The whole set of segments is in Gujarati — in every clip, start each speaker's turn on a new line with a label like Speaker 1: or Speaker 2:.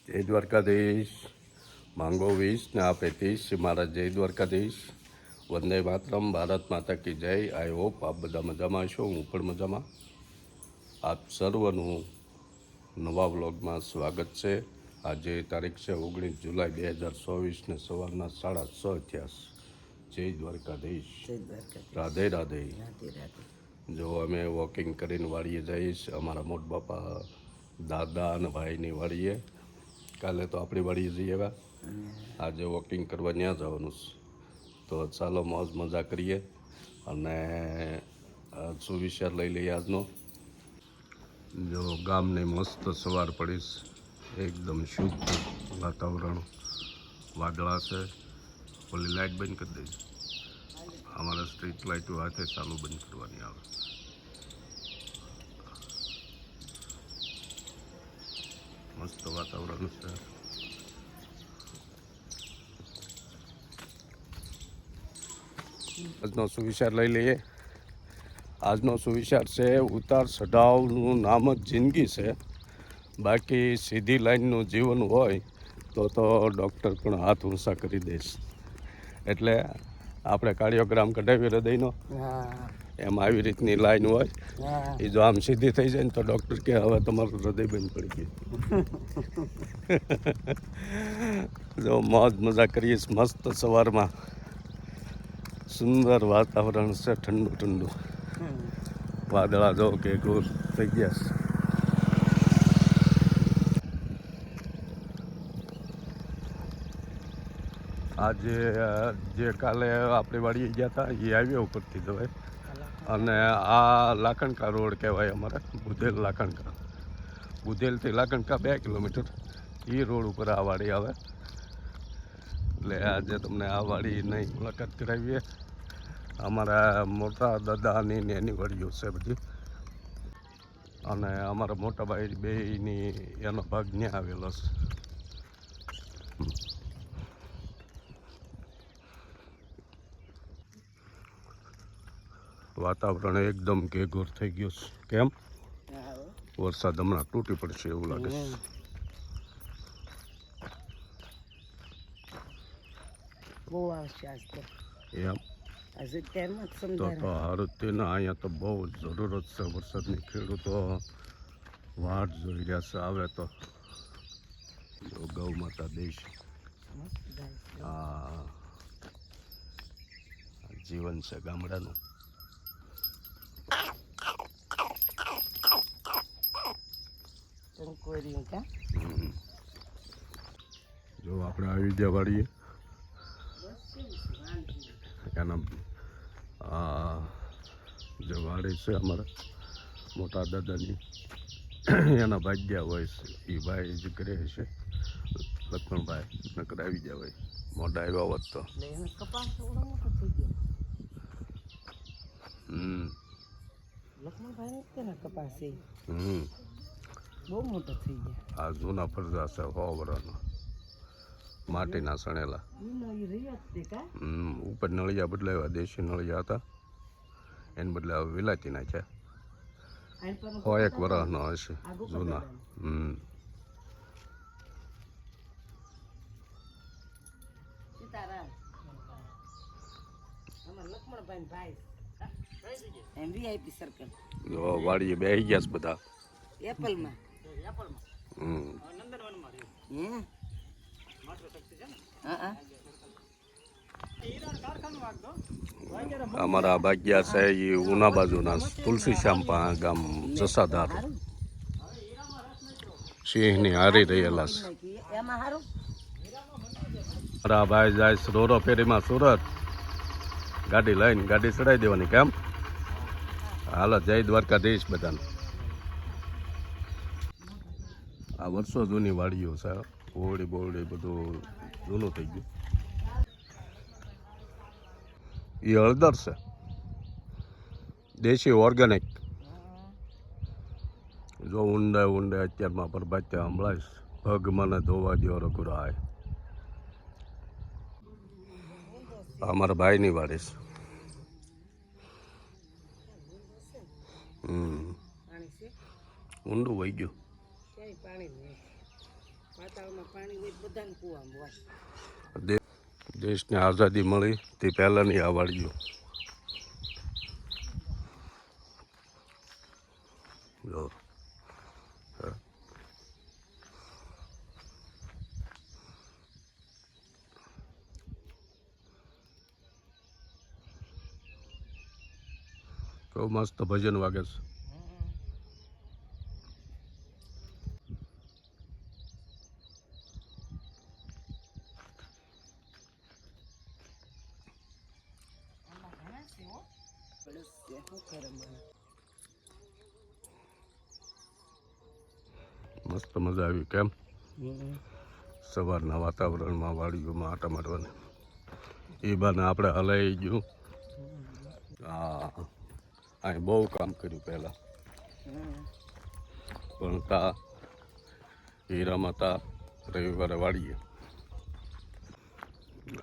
Speaker 1: જય દ્વારકાધીશ. માંગો 20 ને આપે 30. મારા જય દ્વારકાધીશ. વંદે માતરમ. ભારત માતા કી જય. આઈ હોપ આપ બધા મજામાં છો. હું પણ મજામાં. આપ સર્વનું નવા વ્લોગમાં સ્વાગત છે. આજે તારીખ છે 19 જુલાઈ 2024 ને સવારના 6:30 થયા. જય દ્વારકાધીશ. રાધે રાધે. જો અમે વોકિંગ કરીને વાડીએ જઈશ. અમારા મોટ બાપા દાદા અને ભાઈની વાડીએ. કાલે તો આપણી વાડીએ જઈએ એવા, આજે વોકિંગ કરવા ત્યાં જવાનું છે. તો ચાલો મોજ મજા કરીએ અને સુવિચાર લઈ લઈએ આજનો. જો ગામની મસ્ત સવાર પડીશ, એકદમ શુદ્ધ વાતાવરણ, વાદળા છે. ઓલી લાઇટ બંધ કરી દઈશ. અમારા સ્ટ્રીટ લાઇટો હાથે ચાલુ બંધ કરવાની આવે. મસ્ત વાતાવરણ છે. આજનો સુવિચાર લઈ લઈએ. આજનો સુવિચાર છે, ઉતાર ચઢાવનું નામ જ જિંદગી છે. બાકી સીધી લાઈનનું જીવન હોય તો ડૉક્ટર પણ હાથ ઊંચા કરી દેશ. એટલે આપણે કાર્ડિયોગ્રામ કઢાવી હૃદયનો, એમ આવી રીતની લાઈન હોય. એ જો આમ સીધી થઈ જાય ને તો ડૉક્ટર કે હવે તમારું હૃદય બંધ પડી ગયું. જો મોજ મજા કરીએ. મસ્ત સવારમાં સુંદર વાતાવરણ છે, ઠંડુ ઠંડુ. વાદળા જો કે ગોળ થઈ ગયા છે. આજે જે કાલે આપણે વાડીએ ગયા હતા એ હાઈવે ઉપરથી જવાય. અને આ લાખણકા રોડ કહેવાય અમારે, બુધેલ લાખણકા. બુધેલથી લાખણકા 2 કિલોમીટર. એ રોડ ઉપર આ વાડી આવે. એટલે આજે તમને આ વાડીની મુલાકાત કરાવીએ. અમારા મોટા દાદાની ને એની વાડીઓ છે બધી. અને અમારા મોટા ભાઈ બેયની એનો ભાગ ત્યાં આવેલો છે. વાતાવરણ એકદમ ઘેઘોર થઈ ગયું છે. કેમ? વરસાદ હમણાં તૂટી પડશે એવું લાગે છે.
Speaker 2: બહુ આવશે આજ તો.
Speaker 1: એમ
Speaker 2: આજે ટાઈમમાં જ
Speaker 1: તો
Speaker 2: સમજાય.
Speaker 1: સારું તેને અહીંયા તો બહુ જરૂરત છે વરસાદની. ખેડૂતો વાટ જોઈ રહ્યા છે આવે તો. ગૌ માતા દેશ, આ જીવન છે ગામડાનું. જો આપણે આવી ગયા વાડીએ. એના જે વાડી છે અમારા મોટા દાદાની, એના ભાગ્યા હોય છે. એ ભાઈ જ કરે છે, લક્ષ્મણભાઈ. નકર આવી ગયા હોય. મોટા આવ્યા હોત તો.
Speaker 2: બહુ મોટો થઈ ગયા.
Speaker 1: આ જૂના ફરજા છે 100 વર્ષના, માટીના સણેલા. ઉપર નળિયા બદલાવ્યા. દેશી નળિયા હતા, એને બદલે હવે વિલાતી નાખ્યા. 101 વર્ષનો હશે જૂના. જો વાડીએ બેસી ગયા છે બધા. અમારા ભાગ્યા છે એ ઉના બાજુના તુલસી શ્યામ ગામ જસાધાર સિંહની હારી રહેલા છે. મારા ભાઈ જાય રોરો ફેરીમાં સુરત. ગાડી લઈને ગાડી ચડાવી દેવાની. કેમ? હાલો, જય દ્વારકાધીશ બધાને. આ વર્ષો જૂની વાડીઓ છે. ઓરડી બોરડી બધું જૂનું થઈ ગયું. એ હળદર છે, દેશી ઓર્ગેનિક. જો ઊંડે ઊંડે અત્યારમાં પ્રભાત્યા હમણાં પગ મને ધોવા દો રઘુરાય. અમારા ભાઈની વાડી છે. ઊંડું વહી ગયું.
Speaker 2: વાતાવરણમાં પાણી હોય તો બધાને કૂવામાં હોય.
Speaker 1: દેશને આઝાદી મળી તે પહેલાંની આ વાડીઓ. જો તો મસ્ત ભજન વાગે છે.
Speaker 2: શું કરે મને?
Speaker 1: મસ્ત મજા આવી કેમ સવારના વાતાવરણમાં વાડીઓમાં આટા મારવાની. એ બાને આપણે હલાઈ ગયું. હા અહીં બહુ કામ કર્યું પહેલાં. ભણતા હીરામાં હતા રવિવારે વાડીએ.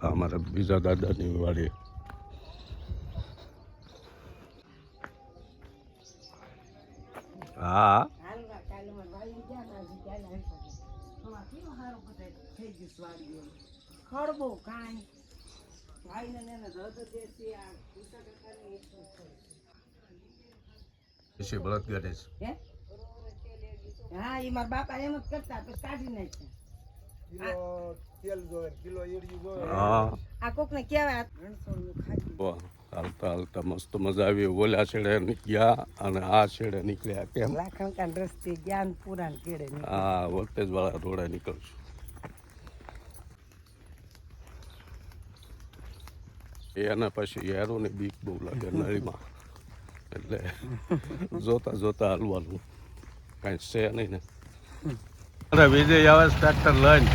Speaker 1: આ અમારા બીજા દાદાની વાડીએ. હા
Speaker 2: હાલવા કાલે મારે વાળી ગયા તા હજી ક્યારે આવી શકે. હવા કેવું સારું બધા થઈ ગયું વાડીઓ. ખડબો કાંઈ ભાઈને ને એને રદ દેશે આ પૂછા કાકાને એટલું ખડ.
Speaker 1: પછી બળદ કરે છે.
Speaker 2: હે? હા એ મારા બાપા એમ જ કરતા પછી કાઢી નાખ્યા.
Speaker 1: હા
Speaker 2: આ કોકને કહેવાય રણછોડનું ખાધું.
Speaker 1: વાહ, હાલતા હાલતા મસ્ત મજા આવી. ઓલા છેડે ગયા અને આ છેડે નીકળ્યા કેમ.
Speaker 2: લાખણકાન રસ્તે જ્ઞાન પુરાણ કેળે
Speaker 1: હા વોલ્ટેજ વાળા રોડે નીકળશું. એના પછી યારોને બીક બહુ લાગે નળીમાં, એટલે જોતા જોતા હાલવાનું. કાંઈ છે નહીં ને. અરે વિજય આવે ટ્રેક્ટર લઈને.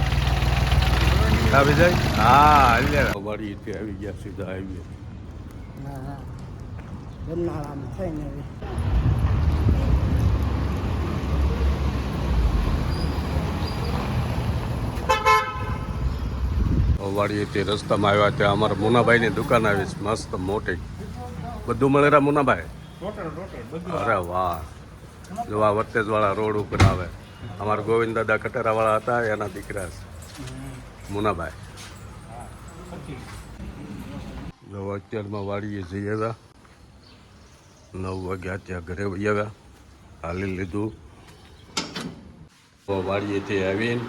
Speaker 1: હા વિજય. હા હાલ્યા વાડી આવી ગયા સીધા આવી.
Speaker 2: હા હા ગરનાળામાં થઈને હવે
Speaker 1: વાડીએથી રસ્તામાં આવ્યા ત્યાં અમારા મુનાભાઈની દુકાન આવી છે મસ્ત મોટી. બધું મળે રા મુનાભાઈ? અરે વાહ, જો આ વત્તેજવાળા રોડ ઉપર આવે. અમારા ગોવિંદ દાદા કટારાવાળા હતા એના દીકરા છે મુનાભાઈ. જો અત્યારમાં વાડીએ જઈ આવ્યા. 9 વાગ્યા ત્યાં ઘરે વહી આવ્યા. હાલી લીધું. વાડીએથી આવીને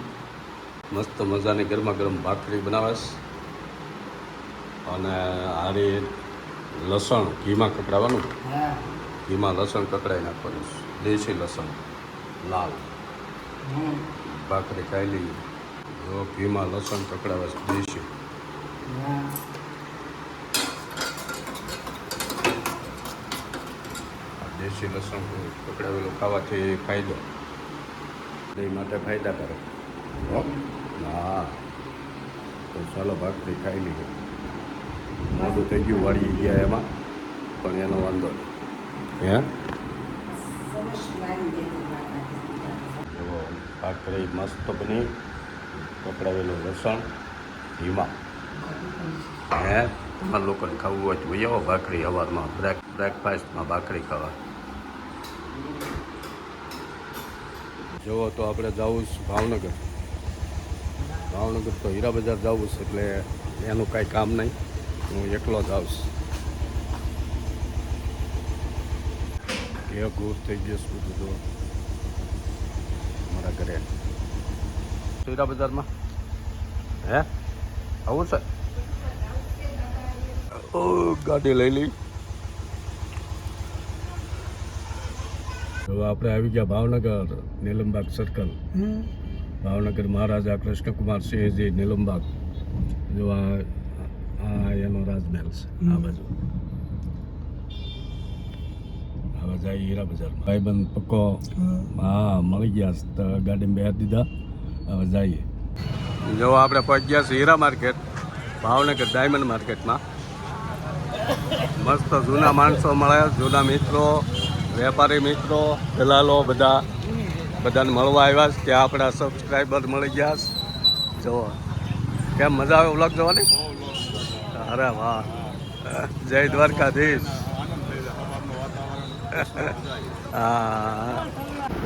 Speaker 1: મસ્ત મજાની ગરમા ગરમ ભાખરી બનાવે છે અને આરી લસણ ઘીમાં કકડાવવાનું. ઘીમાં લસણ કકડાઈ નાખવાનું છે. દેશી લસણ લાલ. ભાખરી ખાઈ લઈએ. જો ઘીમાં લસણ કકડાવે છે દેશી. દેશી લસણ કકડાવેલું ખાવાથી ફાયદો, એ માટે ફાયદાકારક. હા તો ચાલો ભાખરી ખાઈ લઈએ. મોડું થઈ ગયું વાળી ગયા એમાં, પણ એનો વાંધો નહીં. હે જો ભાખરી મસ્ત બની. કકડાવેલું લસણ ઘીમાં. હે તમારા લોકોને ખાવું હોય તો વહી આવો ભાખરી સવારમાં બ્રેકફાસ્ટમાં ભાખરી ખાવા. જુઓ તો આપણે જવું છે ભાવનગર. ભાવનગર તો હીરા બજાર જવું છે એટલે એનું કાંઈ કામ નહીં. હું એકલો જ આવીશ. એ ગૂર થઈ ગયું છે બધું. જો મારા ઘરે હીરા બજારમાં હે આવું છે. ઓ ગાડી લઈ લઈ. તો આપણે આવી ગયા ભાવનગર નીલમબાગ સર્કલ. ભાવનગર મહારાજા કૃષ્ણકુમાર સિંહજી નીલમબાગ. જો આ એનો રાજમહેલ છે આ બાજુ. હવે જાય હીરા બજારમાં. ભાઈબંધ પક્કો હા મળી ગયા તો ગાડીમાં બેસી દીધા. હવે જઈએ. જો આપણે પહોંચી ગયા છે હીરા માર્કેટ, ભાવનગર ડાયમંડ માર્કેટમાં. મસ્ત જૂના માણસો મળે, જૂના મિત્રો, વેપારી મિત્રો, દલાલો બધાને મળવા આવ્યા છે. ત્યાં આપણા સબસ્ક્રાઈબર મળી ગયા છે. જુઓ કેમ મજા આવે વ્લોગ જોવાની. અરે વાહ, જય દ્વારકાધીશ. હા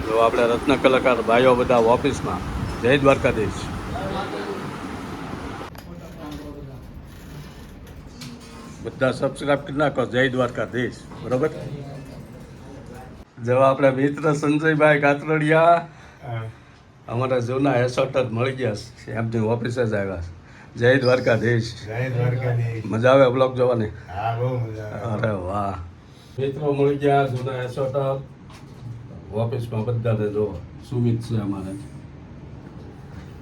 Speaker 1: જો આપણે રત્ન કલાકાર ભાઈઓ બધા ઓફિસમાં. જય દ્વારકાધીશ. બધા સબસ્ક્રાઈબ કરી નાખો. જય દ્વારકાધીશ. બરોબર. જેવા આપણા મિત્ર સંજયભાઈ કાતરડિયા અમારા જૂના એસોટર મળી ગયા છે. એમની ઓફિસે જ આવ્યા. જય દ્વારકાધીશ.
Speaker 3: જય દ્વારકાધીશ.
Speaker 1: મજા આવે બ્લોગ જોવાની?
Speaker 3: હા, બહુ મજા આવે.
Speaker 1: અરે વાહ. મિત્રો મળી ગયા જૂના એસોટર ઓફિસમાં. બધાને જો સુમિત છે અમારે.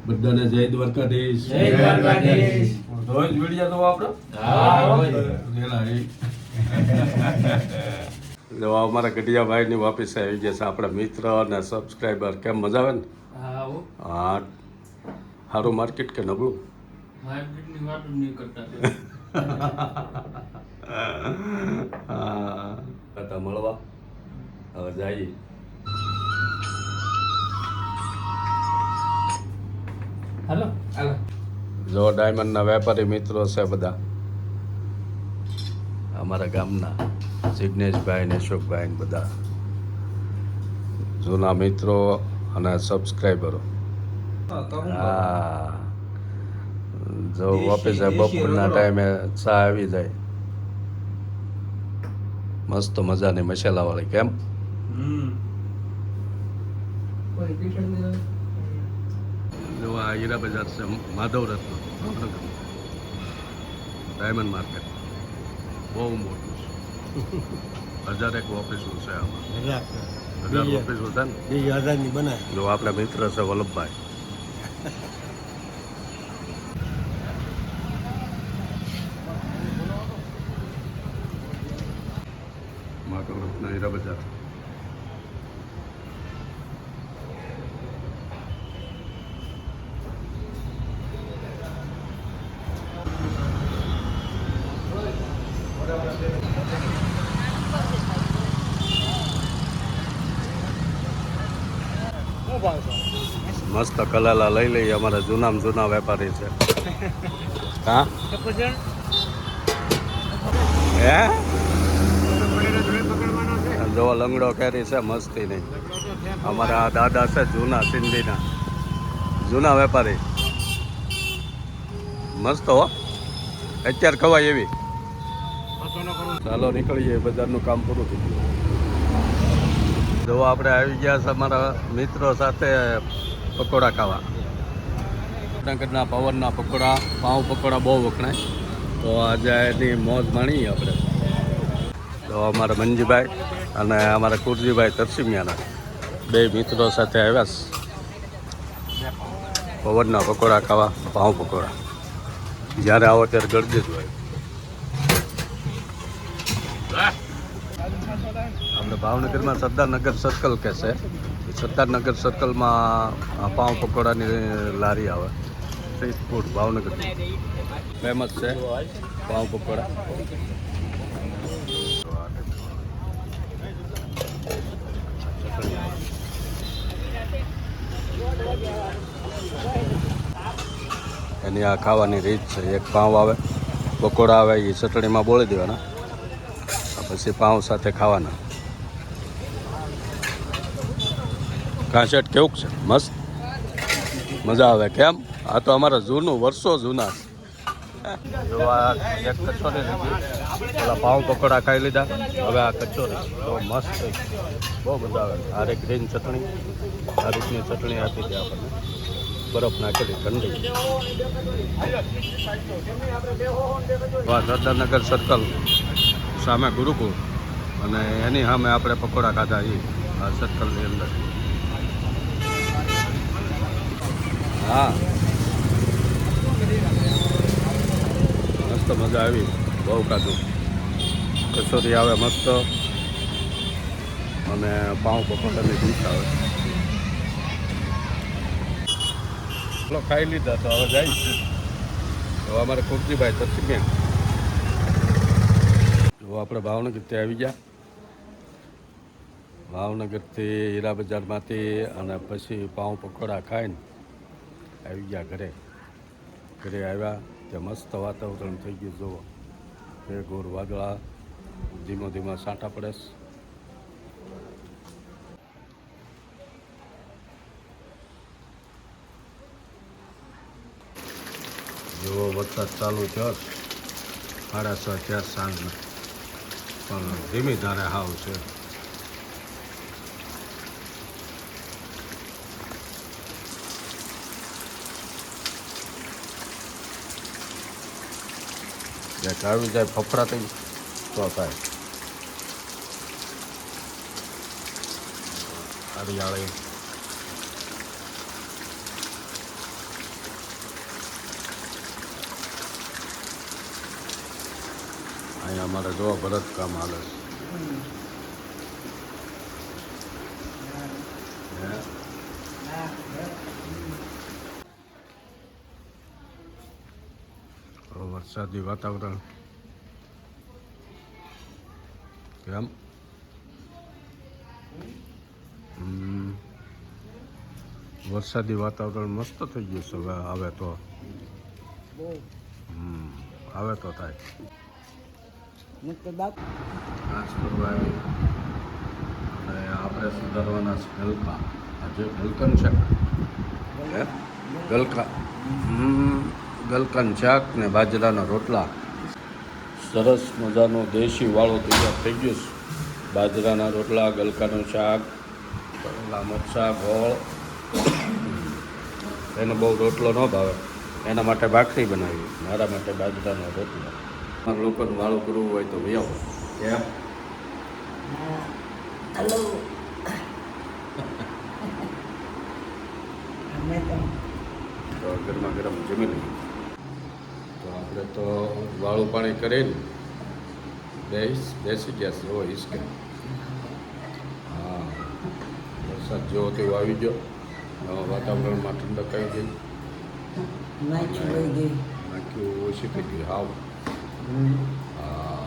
Speaker 1: બધાને જય દ્વારકાધીશ.
Speaker 3: જય દ્વારકાધીશ.
Speaker 1: રોજ વિડીયો તો આપણો જો અમારા ગઢિયાભાઈની ઓફિસે આવી ગયા છે આપણા મિત્ર અને સબસ્ક્રાઈબર. કેમ મજા આવે ને? હા. સારું માર્કેટ કે નબળું? હા મળવા હવે જઈએ. જો ડાયમંડના વેપારી મિત્રો છે બધા અમારા ગામના. જિગ્નેશભાઈ ને અશોકભાઈ ને બધા જૂના મિત્રો અને સબસ્ક્રાઈબરો. હા જો ઓફિસે બપોરના ટાઈમે ચા આવી જાય મસ્ત મજાની મસાલાવાળી. કેમ? જો આ હીરા બજાર છે માધવ રત્ન ડાયમંડ માર્કેટ. બહુ મોટું છે. 1001 ઓફિસો છે આમાં. 1000 ઓફિસો છે ને. જો આપણા મિત્ર છે વલ્લભભાઈ. માધવ રત્ન હીરા બજાર. મસ્ત કલાલા લઈ લઈએ. અમારા જૂનામાં જૂના વેપારી છે. હા હે જો લંગડો કેરી છે મસ્તી નહીં. અમારા દાદા છે જૂના સિંધીના જૂના વેપારી. મસ્ત હો. અત્યારે ખવાય એવી. ચાલો નીકળીએ. બજારનું કામ પૂરું થઈ ગયું. જો આપણે આવી ગયા છે અમારા મિત્રો સાથે પકોડા ખાવા. જૂનાગઢના પવનના પકોડા, પાઉં પકોડા બહુ વખણાય. તો આજે એની મોજ માણીએ આપણે. તો અમારા મંજીભાઈ અને અમારા કુરજીભાઈ તરસીમિયાના બે મિત્રો સાથે આવ્યા છે પવનના પકોડા ખાવા, પાઉં પકોડા. જ્યારે આવો ત્યારે ગળદી જ હોય. આપણે ભાવનગરમાં સરદારનગર સર્કલ કે છે. સરદારનગર સર્કલમાં પાઉં પકોડાની લારી આવે. સ્ટ્રીટ ફૂડ ભાવનગર ફેમસ છે પાઉં પકોડા. એની આ ખાવાની રીત છે. એક પાઉં આવે, પકોડા આવે, એ ચટણીમાં બોળી દેવાના, પછી પાઉં સાથે ખાવાના. કાંસેટ કેવું છે? મસ્ત મજા આવે. કેમ? આ તો અમારા જૂનું વર્ષો જૂના છે. જો આ એક કચોરી લીધી, પેલા પાઉં પકોડા ખાઈ લીધા, હવે આ કચોરી તો મસ્ત બહુ મજા આવે. આ ગ્રીન ચટણી, આ રીતની ચટણી આપી દે આપણને, બરફ નાખેલી ઠંડી. સરદારનગર સર્કલ સામે ગુરુકુળ અને એની સામે આપણે પકોડા ખાધા એ આ સર્કલની અંદર. હા મસ્ત મજા આવી. બહુ ખાધું. કચોરી આવે મસ્ત અને પાઉં પકોડાની ડીશ આવે. ખાઈ લીધા તો હવે જાય. તો અમારે કુરજીભાઈ તરસીબેન જો આપણે ભાવનગરથી આવી ગયા. ભાવનગરથી હીરા બજારમાંથી અને પછી પાઉં પકોડા ખાઈને આવી ગયા ઘરે. ઘરે આવ્યા ત્યાં મસ્ત વાતાવરણ થઈ ગયું. જુઓ ઘોર વાદળા, ધીમો ધીમો છાંટા પડે. જેવો વરસાદ ચાલુ થયો 6:30 થયા સાંજના, પણ ધીમી ધારે હાવ છે. ક્યાંક આવી જાય ફફડાટી તો થાય. હરિયાળી અહીંયા અમારે જો ભરત કામ હાલે છે. હે? હવે વરસાદી વાતાવરણ કેમ? વરસાદી વાતાવરણ મસ્ત થઈ ગયું છે. હવે આવે તો આવે તો થાય. નાચ કરવા આવી અને આપણે સુધારવાના છે ગલકા. આજે ગલકન શાક, હે ગલકા, ગલકન શાક ને બાજરાના રોટલા. સરસ મજાનો દેશી વાળો તૈયાર થઈ ગયો છે. બાજરાના રોટલા, ગલકાનું શાક, તળેલા મરચાં, ગોળ. એને બહુ રોટલો ન ભાવે, એના માટે ભાખરી બનાવી, મારા માટે બાજરાનો રોટલો. મારા લોકોને વાળું કરવું હોય તો વ્યાવો. કેમ?
Speaker 2: હલો અમે
Speaker 1: તો ગરમા ગરમ જમી લઈએ. તો આપણે તો વાળું પાણી કરીને બેસી ગયા છે. એવો હિસકે હા, વરસાદ જેવો તેવો આવી ગયો. વાતાવરણમાં ઠંડક આવી ગઈ.
Speaker 2: નાખ્યું વહી ગઈ.
Speaker 1: નાખ્યું ઓછી થઈ ગઈ હાવ. હા,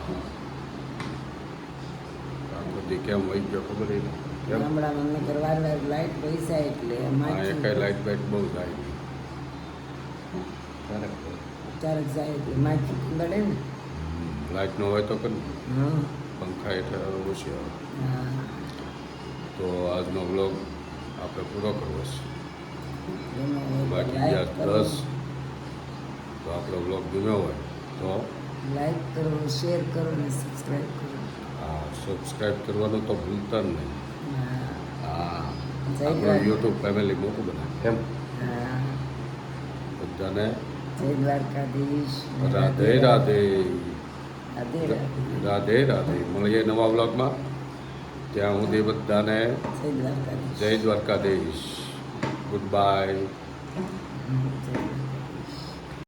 Speaker 1: આ બધી કેમ વહી ગયો ખબર નહીં. કેમ?
Speaker 2: ગામડામાં નકર વાર લાઈટ પૈસા એટલે
Speaker 1: હા, એકાઈ લાઇટ બાઇટ બહુ જાય.
Speaker 2: ચારક જાય એટલે માખી કુંદડે ને.
Speaker 1: લાઇટ ન હોય તો કે
Speaker 2: હા
Speaker 1: પંખા હેઠળ ઓછી આવે.
Speaker 2: હા
Speaker 1: તો આજનો વ્લોગ આપણે પૂરો કરવો છે.
Speaker 2: એનો હોય તો
Speaker 1: બાકી
Speaker 2: લાઈક
Speaker 1: બીજા
Speaker 2: કરો,
Speaker 1: 10 તો આપણો વ્લોગ ગમ્યો હોય તો
Speaker 2: લાઈક કરો, શેર કરો ને સબસ્ક્રાઈબ કરો.
Speaker 1: આ સબસ્ક્રાઈબ કરવાનું તો ભૂલતા જ નહીં.
Speaker 2: હા
Speaker 1: હા,
Speaker 2: જય
Speaker 1: આપણું
Speaker 2: દ્વારકા.
Speaker 1: યુટ્યુબ ફેમિલી મોટું બનાવે. કેમ?
Speaker 2: હા
Speaker 1: બધાને
Speaker 2: જય દ્વારકાધીશ.
Speaker 1: રાધે રાધે.
Speaker 2: રાધે રાધે.
Speaker 1: રાધે રાધે. મળીએ નવા વ્લોગમાં. ત્યાં સુધી બધાને
Speaker 2: જય દ્વારકાધીશ.
Speaker 1: જય દ્વારકાધીશ. Good bye.
Speaker 2: જય